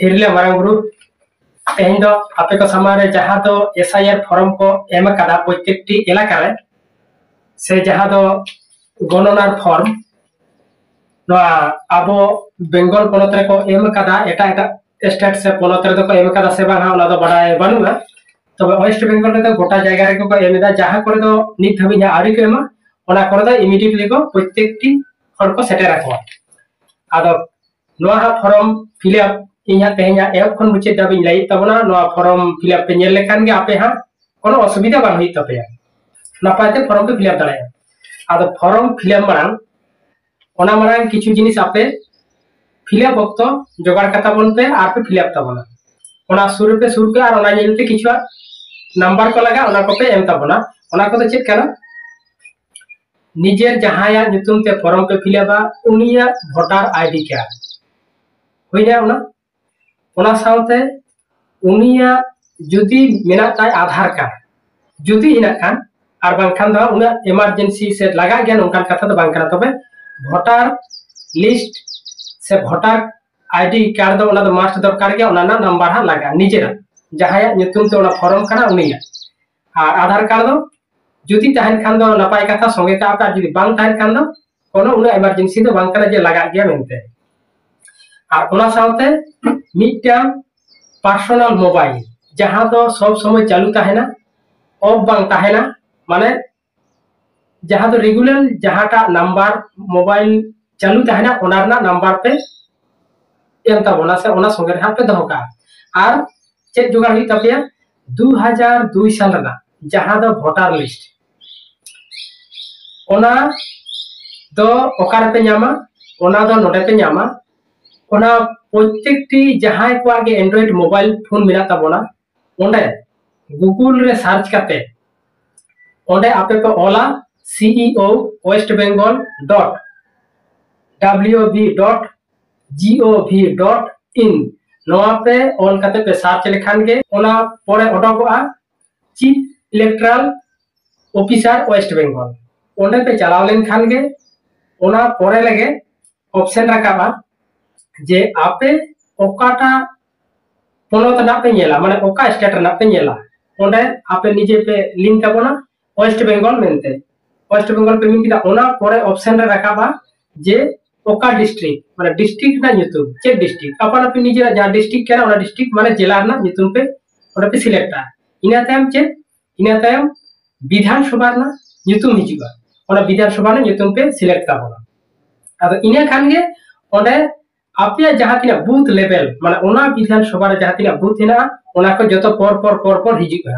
हिरले Marang group तेहन दो आपे को सामने जहां दो एसआईआर फॉर्म को एम कदा प्रत्येकटी इलाका रे से जहां दो गणनार फॉर्म नोआ आबो बेंगल पोनत रे को एम कदा एटा एटा स्टेट से पोनत रे को एम कदा से बांगा ओना दो बडाय बानुगा तबे वेस्ट बेंगल रे तो गोटा जायगा रे को एमदा जहां करे दो नित हबि आरी को एमा ओना करे दो इमीडिएटली को प्रत्येकटी हर को सेटे राखवा आदो नोआ फॉर्म फिलअप इन्हा तेहना एप खन मुचे दाबिन लाई तबना नोआ फॉर्म फिलअप पे नेल लेखान गे आपे हा कोनो असुविधा बांग हुई तपे नापाते फॉर्म पे फिलअप दाड़ाया आदो फॉर्म फिलअप मांग ओना मांग किछु जिनिस आपे फिलअप वक्त जोगाड़ कता बन पे आप पे फिलअप तबना ओना शुरू पे और ओना नेलते किछु नंबर को लगा ओना को पे एम तबना ओना को तो चेक करा निजेर जहाया नितुम ते फॉर्म पे फिलअपा उनिया वोटर आईडी कार्ड होइना ओना साउते उनिया जुदी मेना ताय आधार कार्ड जुदी हिना खान आर बांखान दो उना इमरजेंसी से लगा गया उनका कथा तो बांग करा तबे वोटर लिस्ट से वोटर आईडी कार्ड दो ओना दो मास्ट दरकार गया ओना ना नंबर हा लगा निजेरा जहाया नितुम ते ओना फॉर्म करा उनिया आर आधार कार्ड दो जुदी तहन खान दो नपाय कथा संगे का आपा जुदी बांग तहन खान दो कोनो उना इमरजेंसी दो बांग करा जे लगा गया मेनते और ओना साउते मिटम पर्सनल मोबाइल जहां तो सब समय चालू ताहेना ऑफ बांग ताहेना माने जहां तो रेगुलर जहांटा नंबर मोबाइल चालू ताहेना ओनारना नंबर पे एम तबना से ओना संगे रहा पे दोका और चेक जुगाड़ हुई तपया 2002 साल रा जहां दो वोटर लिस्ट ओना दो ओकार पे न्यामा ओना दो नोडे पे न्यामा ओना प्रत्येकटी जहां को आगे एंड्रॉइड मोबाइल फोन मिला तबना ओंडे गूगल रे सर्च करते ओंडे आपे पे ओला CEO वेस्ट बेंगल .wb.gov.in नोआ पे ऑन करते पे सर्च लेखान के ओना परे ओडोगआ chief electoral officer West Bengal ओंडे पे चलाव लेन खान के ओना परे लगे ऑप्शन रखाबा जे आपे ओकाटा पोनत ना पे नेला माने ओका स्टेट ना पे नेला ओंडे आपे निजे पे लिंक तबना वेस्ट बेंगल मेनते वेस्ट बेंगल पे मिनकिदा ओना परे ऑप्शन रे रखाबा जे ओका डिस्ट्रिक्ट माने डिस्ट्रिक्ट ना न्यूतुम चे डिस्ट्रिक्ट अपन पे निजे जा डिस्ट्रिक्ट केना ओना डिस्ट्रिक्ट माने जिला ना न्यूतुम पे ओना पे सिलेक्ट आ इना टाइम चे इना टाइम विधानसभा ना न्यूतुम हिजुगा ओना विधानसभा ना न्यूतुम पे सिलेक्ट ताबना आदो इना खान गे ओंडे आपे जहां तिना बूथ लेवल माने ओना विधानसभा रे जहां तिना बूथ हेना ओना को जतो पर हिजुगा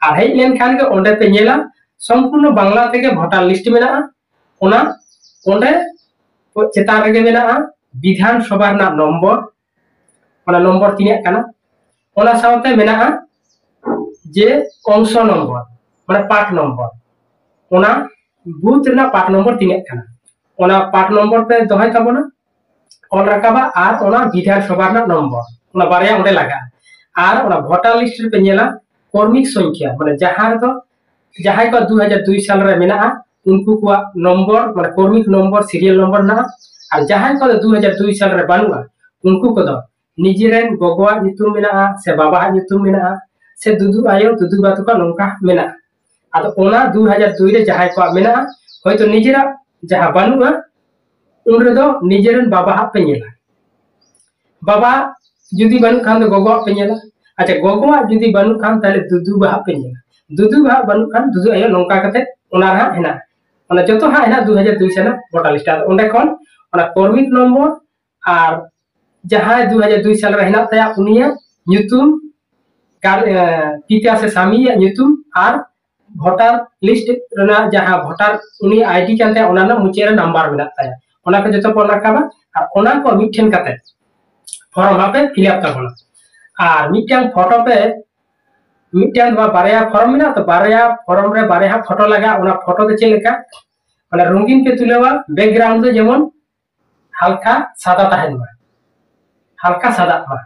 और हेज लेन खान के ओंडे पे नेला संपूर्ण बांग्ला तेगे वोटर लिस्ट मेना ओना ओंडे चेतान रेगे मेना विधानसभा ना नंबर ओना नंबर तिना काना ओना साउते मेना जे अंश नंबर माने पार्ट नंबर ओना बूथ ना पार्ट नंबर तिना काना ओना पार्ट नंबर पे दोहाय तबना ऑन रकाबा और ओना विधानसभा ना नंबर ओना बारया ओंडे लगा और ओना वोटर लिस्ट पे नेला कर्मिक संख्या माने जहां तो जहां को 2002 साल रे मेना उनको को नंबर माने कर्मिक नंबर सीरियल नंबर ना और जहां को 2002 साल रे बानुआ उनको को दो निजेरेन गोगवा नितुम मेना से बाबा नितुम मेना से दुदु आयो दुदु बातु का नंका मेना आदो ओना 2002 रे जहां को मेना होय तो निजेरा जहां बानुआ उनरे दो निजेरन बाबा पे नेला बाबा जुदी बानु खान दो गोगवा पे नेला अच्छा गोगवा जुदी बानु खान ताले दुदु बाहा पे नेला दुदु बाहा बानु खान दुदु आयो नंका कते ओना हा हेना ओना जतो हा हेना 2002 से ना वोटर लिस्ट ओंडे कोन ओना कर्मिक नंबर और जहां 2002 साल रे हेना तया उनिया न्यूतुम कार पिता से सामी न्यूतुम और वोटर लिस्ट रना जहां वोटर उनी आईडी कानते ओना ना मुचेरा नंबर मेना तया ओना को जतो पर रखाबा और ओना को मिठन कते फॉर्म पे फिलअप तबना और मिटन फोटो पे मिटन बा बारया फॉर्म मेना तो बारया फॉर्म रे बारया फोटो लगा ओना फोटो दे चेलेका माने रंगीन पे तुलेवा बैकग्राउंड दे जेमन हल्का सादा तहन हल्का सादा मा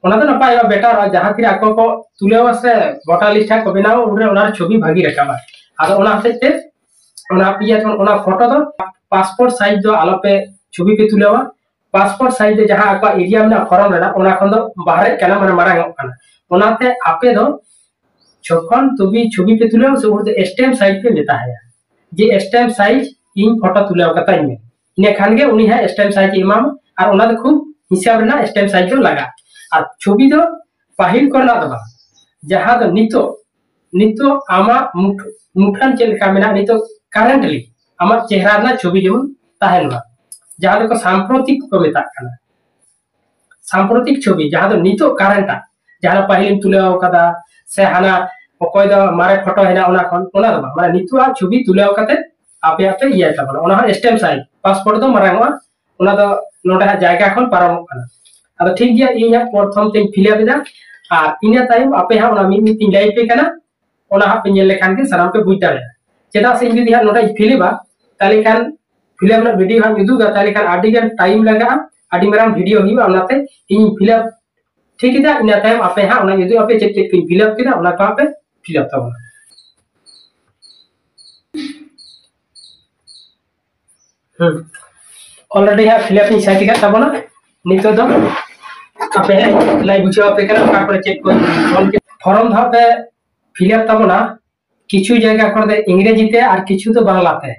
ओना तो नपाय बेटर जहां कि आको को तुलेवा से वोटर लिस्ट को बनाओ उरे ओना छवि भागी रखाबा आदो ओना हते ओना पिया ओना फोटो दो पासपोर्ट साइज दो आलो पे छवि पे तुलेवा पासपोर्ट साइज जहां आपका एरिया में फॉर्म रेना ओना खन दो बाहर कना माने मारांग कना ओनाते आपे दो जखन तुबी छवि पे तुले से उर स्टैम्प साइज पे लेता है जे स्टैम्प साइज इन फोटो तुले कताई में ने खान गे उनी है स्टैम्प साइज इमाम और ओना दो खूब हिसाब रेना स्टैम्प साइज दो लगा और छवि दो पाहिल करना दबा जहां दो नितो आमा मुठान चेलका मेना नितो करेंटली आमा चेहरा ना छवि जेमन ताहेनवा जहां दो सांप्रतिक को मेता कना सांप्रतिक छवि जहां दो नितो करेंटा जहां पाहिल तुले कदा से हाना अकोय दो मारे फोटो हेना ओना कोन ओना दो माने नितो आ छवि तुले कते आपे आपे इया तबना ओना स्टैम्प साइज पासपोर्ट दो मारांगवा ओना दो नोडा जायगा खन पारम कना अब ठीक गया इया प्रथम ते फिलअप दा आ इना टाइम आपे हा ओना मी तीन लाइव पे कना ओना हा पे नेल लेखान के सराम पे बुझ दाड़े चेदा से जदी हा नोडा फिलिबा ताले खान फिल्म ना वीडियो हम युदुगा ताले खान आडी गन टाइम लगा आडी मराम वीडियो हिबा ओनाते इन फिलअप ठीक है इन टाइम आपे हा ओना युदु आपे चेक चेक फिलअप केदा ओना का आपे फिलअप तबना ऑलरेडी हा फिलअप इन साइट का तबना नितो दो आपे लाइव बुझो आपे करा का पर चेक को ऑन के फॉर्म धा पे फिलअप तबना किछु जगह कर दे इंग्रेजी ते और किछु तो बांग्ला ते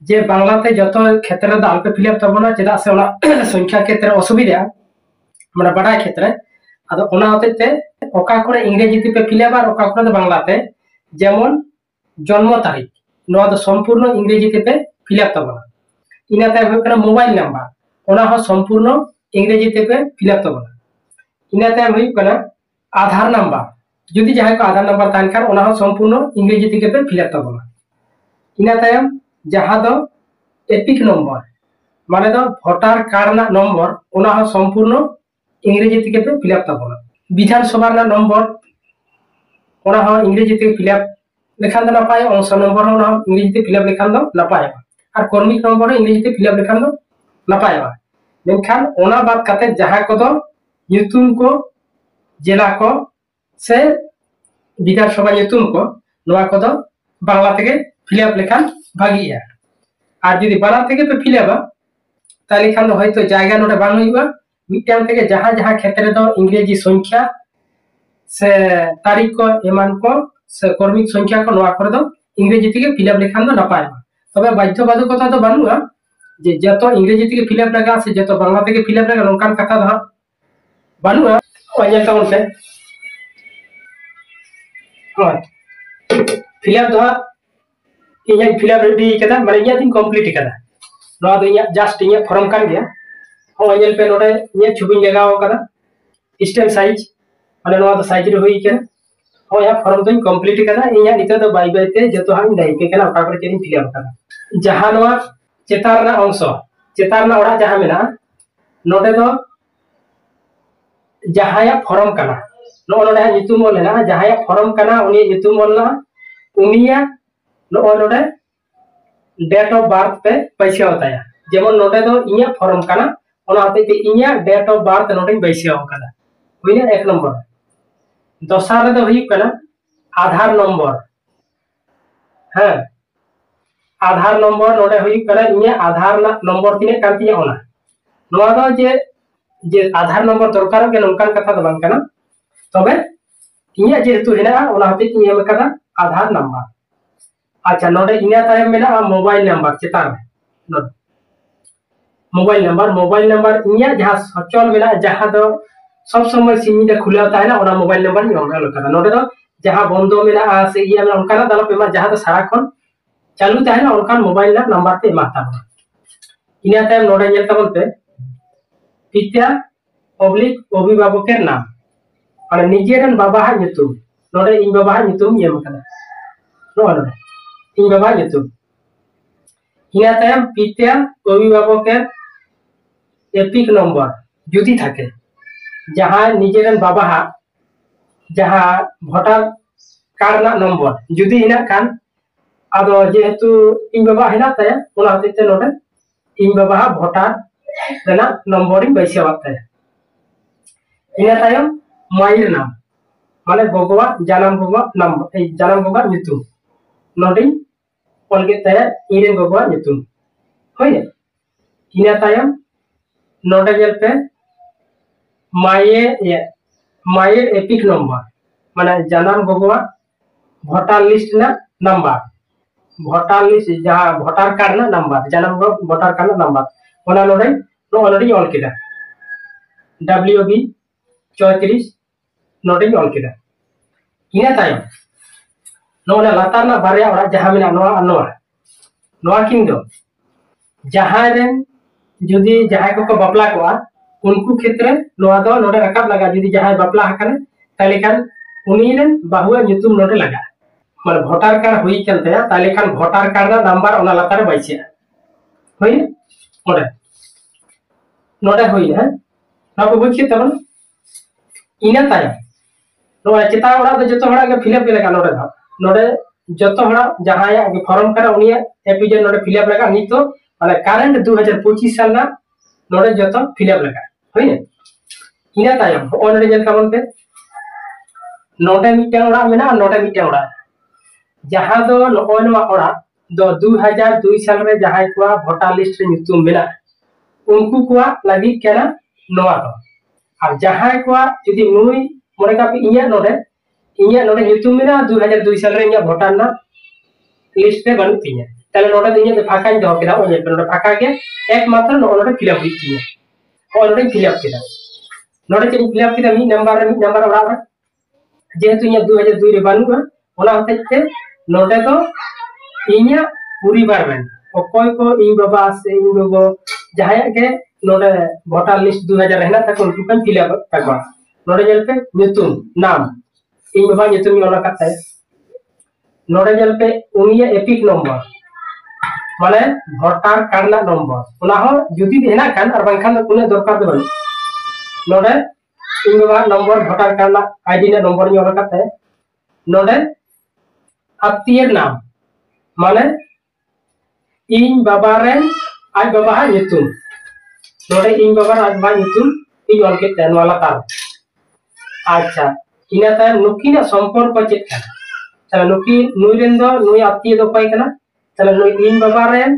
जे बांग्ला ते जतो क्षेत्र दा अल्प फिलअप तबना चेदा से ओना संख्या क्षेत्र असुविधा माने बड़ा क्षेत्र आदो ओना होते ते ओका करे इंग्रेजी ते पे फिलअप और ओका करे बांग्ला ते जेमन जन्म तारीख नो दो संपूर्ण इंग्रेजी ते पे फिलअप तबना इना ते होकरा मोबाइल नंबर ओना हो संपूर्ण इंग्रेजी ते पे फिलअप तबना इना ते होकरा आधार नंबर जदि जहां को आधार नंबर तान खान ओना हो संपूर्ण इंग्रेजी ते पे फिलअप तबना इना तायम जहां दो एपिक नंबर माने दो वोटर कार्ड ना नंबर ओना हो संपूर्ण इंग्रेजी ते पे फिलअप तबना विधानसभा ना नंबर ओना हो इंग्रेजी ते फिलअप लेखान दो नापाय अंश नंबर ओना इंग्रेजी ते फिलअप लेखान दो नापाय और कर्मिक नंबर इंग्रेजी ते फिलअप लेखान दो नापाय मेनखान ओना बात काते जहां को दो यूट्यूब को जिला को से विधानसभा यूट्यूब को नोआ को दो बांग्ला ते फिलअप लेखान भागी है और जदि बांग्ला ते पे फिलअप ताले खान दो हयतो जायगा नोडे बांग हुइबा मिटाम ते जहां जहां क्षेत्र दो इंग्रेजी संख्या से तारीख को एमान को से कर्मिक संख्या को नोआ कर दो इंग्रेजी ते फिलअप लेखान दो नापाय तबे बाध्यबाधकता तो बानुआ जे जतो इंग्रेजी ते फिलअप लगा से जतो बांग्ला ते फिलअप लगा नोकान कथा दा बानुआ ओया तवन से फिलअप दो इया फिलअप रेडी कदा माने इया दिन कंप्लीट कदा नो दो इया जस्ट इया फॉर्म कान गया हो एल पे नोडे इया छुबी लगाव कदा स्टैम्प साइज माने नो दो साइज रे होई के हो या फॉर्म तो कंप्लीट कदा इया निते तो बाय बाय ते जतो हम दाई पे कना ओका करे चेनी फिलअप कदा जहां नो चेतार ना अंश चेतार ना ओडा जहां मेना नोडे दो जहां या फॉर्म कना नो नोडे नितुम लेना जहां या फॉर्म कना उनी नितुम बोलना उनिया नो नोडे डेट ऑफ बर्थ पे पैसा होता है जेमन नोडे दो इया फॉर्म कना ओना होते ते इया डेट ऑफ बर्थ नोडे पैसा होकदा होइना एक नंबर दोसर रे दो हुई कना आधार नंबर हां आधार नंबर नोडे हुई कना इया आधार ना नंबर तिने कांतिया ओना नोआ दो जे आधार नंबर दरकार के नोंकान कथा दो बांग कना तबे इया जे तु हेना ओना होते इया मकदा आधार नंबर अच्छा नोडे इना तायम मेना मोबाइल नंबर चेतार नोड मोबाइल नंबर इया जहां सचल मेना जहां दो सब समय सिमी दे खुले होता है ना ओना मोबाइल नंबर नि ओना लगा नोडे दो जहां बंदो मेना से इया मेना उनका दाला पे मा जहां दो सारा खन चालू ताहे ना उनका मोबाइल ना नंबर पे माता इना तायम नोडे नेल तबन पे पिता पब्लिक अभिभावकेर नाम और निजेरन बाबा हा ᱧᱩᱛᱩᱢ नोडे इन बाबा हा ᱧᱩᱛᱩᱢ एम कदा नोडे इन बाबा ᱧᱩᱛᱩᱢ इना तायम पिता अभिभावकेर एपिक नंबर जुदी थाके जहां निजेरन बाबा हा जहां वोटर कार्ड ना नंबर जुदी हिना कान आदो जेहेतु इन बाबा हिना ताया ओना होते नोडे इन बाबा हा वोटर रेना नंबर इन बैसे वाते इना तायम माइर नाम माने गोगवा जानम गोगवा नंबर जानम गोगवा ᱧᱩᱛᱩᱢ नोडे ओलगे ताया इरे गोगवा ᱧᱩᱛᱩᱢ होय इना तायम नोडे जेल पे माये एपिक नंबर माने जन्म गगवा भोटार लिस्ट ना नंबर भोटार लिस्ट जहाँ भोटार कार्ड ना नंबर जन्म भोटार कार्ड ना नंबर ओना नोडे ऑल किदा WB 34 नोडे ऑल किदा इना तायम नोना लातार ना बारिया ओरा जहाँ मिना नोआ किन दो जहाँ रेन जुदी जहाँ को बापला को उनको क्षेत्र नोआ दो नोडे रकाब लगा जुदी जहाँ बापला हकने ताले खान उनी रेन बाहुआ ᱧᱩᱛᱩᱢ नोडे लगा माने भोटार कार्ड हुई चलते हैं ताले खान भोटार कार्ड ना नंबर ओना लातार बाइसे हुई नोडे नोडे हुई है ना को बुझ के तबन इना ताया नोआ चिता ओड़ा दो जतो हड़ा के फिलअप के लगा नोडे जतो हड़ा जहाँ या फॉर्म करा उनी एपिजन नोडे फिलअप लगा नी तो माने करंट 2025 साल ना नोडे जतो फिलअप लगा हुई ने इना ताया ओनडे जल कामन पे नोडे मिटे ओड़ा मेना नोडे मिटे ओड़ा जहाँ दो नोआ ओड़ा दो 2002 साल रे जहाँ को भोटार लिस्ट रे ᱧᱩᱛᱩᱢ मेना उनको को लगी केना नोआ दो और जहाँ को यदि नुई मोरे का पे इया नोडे ᱧᱩᱛᱩᱢ मेना 2002 साल रे इया भोटार ना लिस्ट रे बनु तिया ताले नोडे इया फाका दो केदा ओने पे नोडे फाका के एकमात्र नोडे फिलअप हुई तिया और नोडे फिलअप केदा नोडे चेन फिलअप केदा मी नंबर ओड़ा रे जेहेतु इया 2002 रे बनु ओना होते ते नोडे तो इया परिवार में अकोय को इन बाबा से इन लोगो जहां के नोडे भोटार लिस्ट 2000 रहना तक उनको कन फिलअप तकवा नोडे जल पे ᱧᱩᱛᱩᱢ नाम इन बाबा ᱧᱩᱛᱩᱢ ओना करता है नोडे जल पे उनिया एपिक नंबर माने भोटार कार्ड ना नंबर ओना हो जुदी देना कान और बंखान कुने दरकार दो नोडे इन बाबा नंबर भोटार कार्ड ना आईडी ना नंबर ओना करता है नोडे आत्मीय नाम माने इन बाबा रेन आज बाबा हा ᱧᱩᱛᱩᱢ नोडे इन बाबा आज बाबा ᱧᱩᱛᱩᱢ इन ऑल के तन वाला तार अच्छा इना ता नुकी ना संपर्क चेक का चला नुकी नुई रेन दो नुई आत्मीय दो पाई कना चला नुई इन बाबा रेन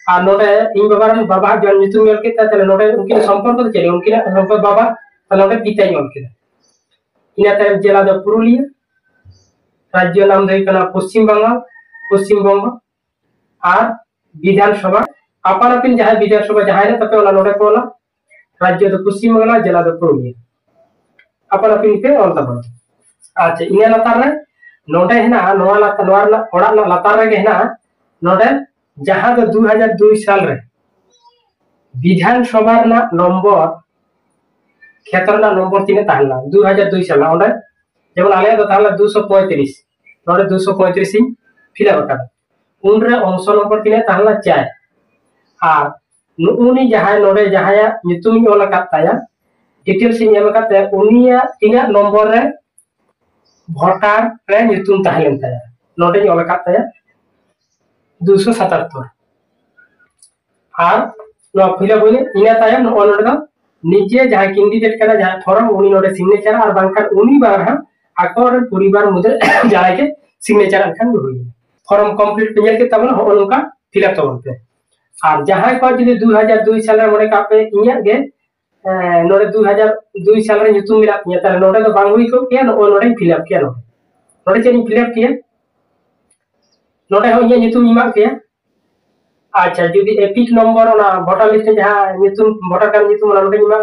आ नोडे इन बाबा रेन बाबा जन ᱧᱩᱛᱩᱢ ऑल के चला नोडे उनके संपर्क तो चले उनके संपर्क बाबा नोडे पिता ऑल के इना ता जिला दो पुरुलिया राज्य नाम दे कना पश्चिम बंग और विधानसभा अपन अपन जहाँ विधानसभा जहाँ है तब ओला नोडे को राज्य दो पश्चिम बंगाला जिला दो पुरुलिया अपन अपन पे ऑल तब अच्छा इने लातार रे नोडे हेना नोआ लातार नोआ ओड़ा ना लातार रे हेना नोडे जहाँ दो 2002 साल रे विधानसभा ना नंबर क्षेत्र ना नंबर तिने ताहला 2002 साल ओडे जेमन आले दो ताहला 235 नोडे 235 इन फिलअप कर उन रे अंश नंबर तिने ताहला 4 आ नुनी जहाँ नोडे जहाँ ᱧᱩᱛᱩᱢ ओला काताया डिटेल्स इन एम काते उनिया तिना नंबर रे भोटार रे ᱧᱩᱛᱩᱢ ताहलेन ताया नोडे ओला काताया 277 और नो फिलअप होने इना तायम नो नोडे दो निजे जहाँ कैंडिडेट करा जहाँ फॉर्म उनी नोडे सिग्नेचर और बांकर उनी बार हा आकोर परिवार मुदे जहाँ के सिग्नेचर अनखान हुई फॉर्म कंप्लीट पेजल के तब हो उनका फिलअप तो बोलते और जहाँ को जदि 2002 साल रे मोरे का पे इया गे नोडे 2002 साल रे ᱧᱩᱛᱩᱢ मिला तिया ताले नोडे तो बांग हुई को के नोडे फिलअप किया नोडे चेन फिलअप किया नोडे हो इया ᱧᱩᱛᱩᱢ इमा किया अच्छा जदि एपिक नंबर ना भोटार लिस्ट जहाँ ᱧᱩᱛᱩᱢ भोटार कार्ड ᱧᱩᱛᱩम नोडे इमा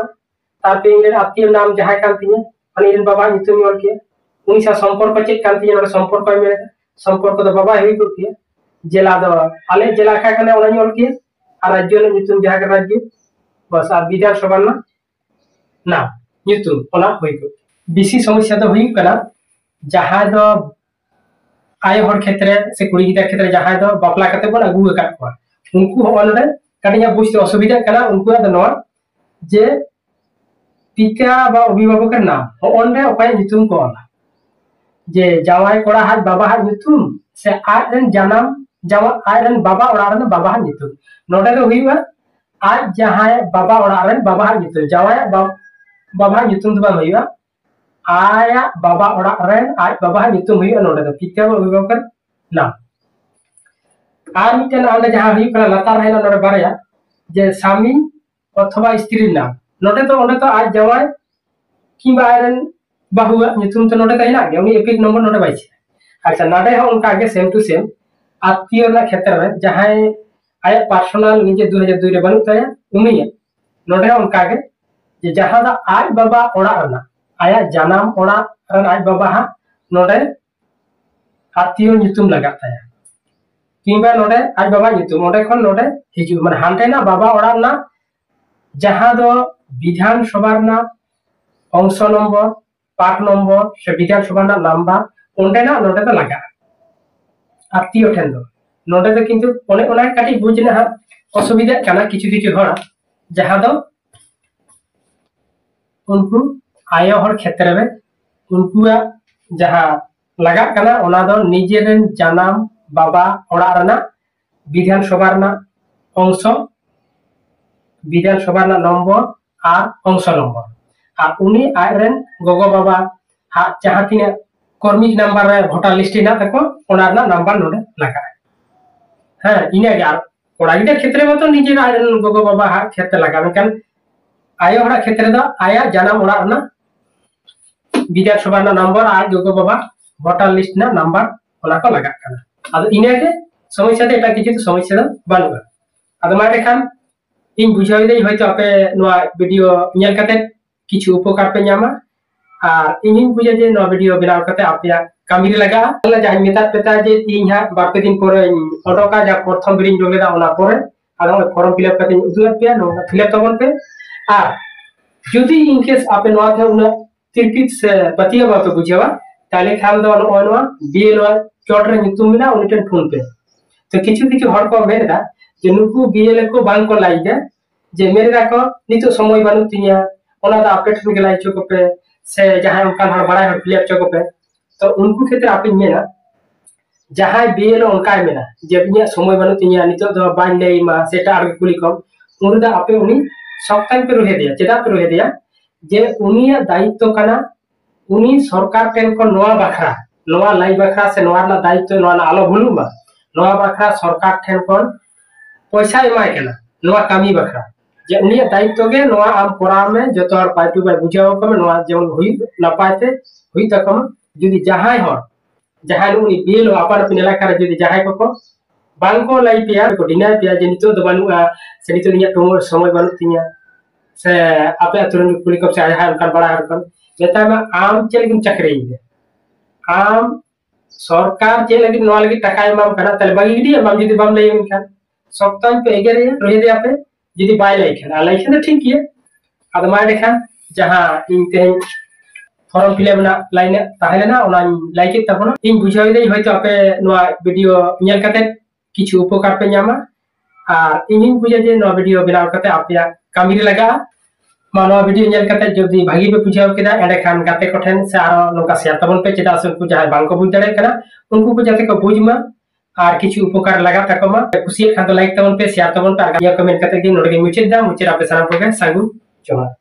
तापे इन आत्मीय नाम जहाँ कान तिया माने इन बाबा ᱧᱩᱛᱩम ओल किया उनी सा संपर्क चेक कान तिया नोडे संपर्क में संपर्क तो बाबा हुई को किया जिला दो आले जिला का कने ओना ओल किया और राज्य ने ᱧᱩᱛᱩᱢ जहाँ का राज्य बस और विधानसभा ना ᱧᱩᱛᱩᱢ ओना हुई को बीसी समस्या तो हुई कना जहाँ दो आय हर क्षेत्र से कुड़ी गिदा क्षेत्र जहाँ दो बापला कते बन अगु का को उनको ओनडे कटिया बुझते असुविधा कना उनको द नो जे पिता बा अभिभावक का नाम ओनडे ओपाय ᱧᱩᱛᱩᱢ को ओला जे जावाय कोड़ा हाथ बाबा हाथ ᱧᱩᱛᱩᱢ से आरन जन्म जावा आरन बाबा ओड़ारन बाबा हाथ ᱧᱩᱛᱩᱢ नोडे तो हुईवा आज जहाँ बाबा ओड़ारन बाबा हाथ ᱧᱩᱛᱩᱢ जावाय बाबा ᱧᱩᱛᱩम तो बा हुईवा आया बाबा ओड़ारन आज बाबा हाथ ᱧᱩᱛᱩम हुईवा नोडे तो पिता बा अभिभावक नाम आर मिटन आंडे जहाँ हुई कना लतार है नोडे बारया जे स्वामी अथवा स्त्री नाम नोटे तो आज जवाई किंबा आयरन बाहुआ नितुम तो नोटे तहिना गया उनी एपिक नंबर नोटे बाइछ अच्छा नाडे हो उनका के सेम टू सेम आत्मीय ना क्षेत्र में जहां आया पर्सनल निजे 2002 रे बनु तया उनी नोटे उनका के जे जहां दा आज बाबा ओड़ा रना आया जनाम ओड़ा रन आज बाबा हा नोटे आत्मीय नितुम लगाता है किंबा नोटे आज बाबा नितुम नोटे खन नोटे हिजु माने हांटे ना बाबा ओड़ा ना जहां दो विधानसभा ना अंश नंबर पार्ट नंबर से विधानसभा ना नंबर ओंडे ना नोटे तो लगा आत्मीय ठेन दो नोटे तो किंतु ओने ओना काटी बुझना हा असुविधा काना किछु किछु हड़ा जहां दो उनको आयो हर क्षेत्र में उनको जहां लगा कना ओना दो निजेरन जनाम बाबा ओड़ा रना विधानसभा ना अंश विधानसभा ना नंबर और अंश नंबर और उनी आयरन गोगो बाबा हा जहां तिना कर्मिक नंबर रे भोटर लिस्ट ना तको ओना ना नंबर नोडे लगा हां इने यार कोड़ा गिटा क्षेत्र में तो निजे आयरन गोगो बाबा हा क्षेत्र लगा मेकन आयो हड़ा क्षेत्र दा आया जनाम ओड़ा ना विधानसभा ना नंबर आ गोगो बाबा भोटर लिस्ट ना नंबर ओना को लगा कना आदो इने के समस्या दे एटा किछु समस्या बानुगा आदो माटे खान इन बुझाई दे होयतो आपे नोआ वीडियो नेल कते किछु उपकार पे ᱧᱟᱢᱟ और इन बुझे जे नोआ वीडियो बनाव कते आपया कामी रे लगा अल्लाह जहां मेता पेता जे इन हा बारपे दिन पर ओडोका जा प्रथम बिरिन जोगेदा ओना परे आरो फॉर्म फिलअप कते उदुआ पे नो फिलअप तबन पे और जदि इन केस आपे नोआ थे उना तिरपित से बतिया बात बुझेवा ताले खान दो ओनवा बीएलओ चोट रे नितुम मिला उनिटन फोन पे तो किछु किछु हर को मेरदा जे नुकु बीएलए को बांग को लाइगे जे मेरे को नितो समय बानु तिया ओना दा अपडेट में गलाई चको पे से जहां उनका हर बड़ा हर फिलअप चको पे तो उनको क्षेत्र आप मेना जहां बीएलए उनका मेना जे बिया समय बानु तिया नितो दो बांग ले मा सेटा आर कुली कम उनदा आपे उनी सप्ताह पे रहे दिया चेदा पे रहे दिया जे उनिया दायित्व कना उनी सरकार टेन को नोआ बखरा नोआ लाई बखरा से नोआ ना दायित्व नोआ ना आलो भुलुमा नोआ बखरा सरकार टेन को पैसा एमाय केना नोआ कामी बखरा जे उनी दायित्व के नोआ आम कोरा में जतो हर पार्टी बाय बुझाओ कम नोआ जेवन हुई नपायते हुई तकम जदी जहाय हो जहाय उनी बिल अपन अपन इलाका रे जदी जहाय को बांको लाई पिया को डिना पिया जे नितो द बानुआ से नितो निया टोमर समय बानु तिया से आपे तुरंत कुली कब से आया है उनका बड़ा हरकन जेता में आम चल लेकिन चक्रे ही आम सरकार जे लगी नोआ लगी टका एमाम कना तले बागी दी एमाम जदी बम लई उनका सप्ताह पे एगेरे रहे दे आपे जदी बाय लाइखन लाइखन तो ठीक है आद मा देखा जहां इन ते फॉर्म फिलअप ना लाइन ताहेले ना ओना लाइक तबना इन बुझाई दे होयतो आपे नोआ वीडियो नेल कते किछु उपकार पे ᱧᱟᱢᱟ और इन बुझे जे नोआ वीडियो बनाव कते आपया कामी रे लगा मानवा वीडियो नेल कते जदी भागी पे बुझाव केदा एडे खान गाते कोठेन से आरो नोका शेयर तबन पे चेदा से उनको जहां बांको बुझ दड़े कना उनको को जाते को बुझमा और किछु उपकार लगा तकमा खुशी खान तो लाइक तबन पे शेयर तबन पे आगे कमेंट कते कि नोडे मुचे दा मुचे आपे सारा को सागु जोहार।